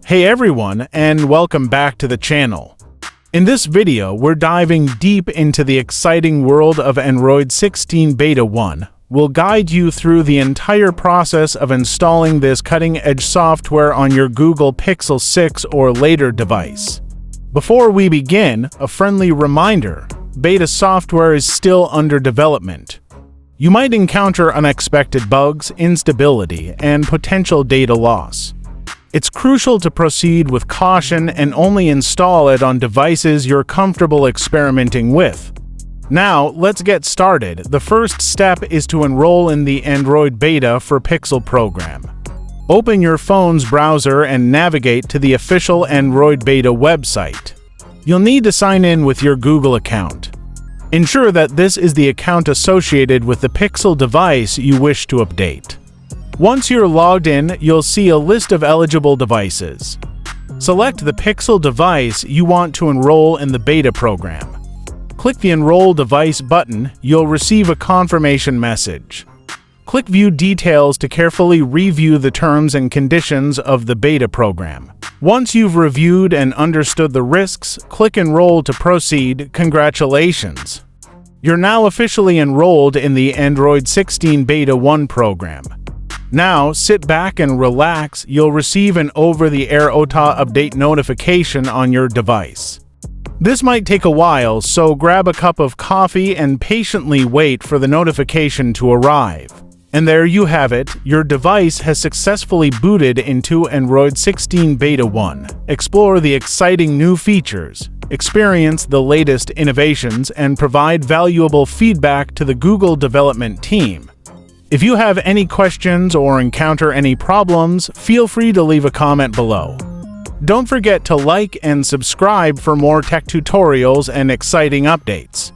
Hey everyone, and welcome back to the channel. In this video, we're diving deep into the exciting world of Android 16 Beta 1. We'll guide you through the entire process of installing this cutting-edge software on your Google Pixel 6 or later device. Before we begin, a friendly reminder: beta software is still under development. You might encounter unexpected bugs, instability, and potential data loss. It's crucial to proceed with caution and only install it on devices you're comfortable experimenting with. Now, let's get started. The first step is to enroll in the Android Beta for Pixel program. Open your phone's browser and navigate to the official Android Beta website. You'll need to sign in with your Google account. Ensure that this is the account associated with the Pixel device you wish to update. Once you're logged in, you'll see a list of eligible devices. Select the Pixel device you want to enroll in the beta program. Click the Enroll Device button. You'll receive a confirmation message. Click View Details to carefully review the terms and conditions of the beta program. Once you've reviewed and understood the risks, click Enroll to proceed. Congratulations! You're now officially enrolled in the Android 16 Beta 1 program. Now, sit back and relax. You'll receive an over-the-air OTA update notification on your device. This might take a while, so grab a cup of coffee and patiently wait for the notification to arrive. And there you have it, your device has successfully booted into Android 16 Beta 1. Explore the exciting new features, experience the latest innovations, and provide valuable feedback to the Google development team. If you have any questions or encounter any problems, feel free to leave a comment below. Don't forget to like and subscribe for more tech tutorials and exciting updates.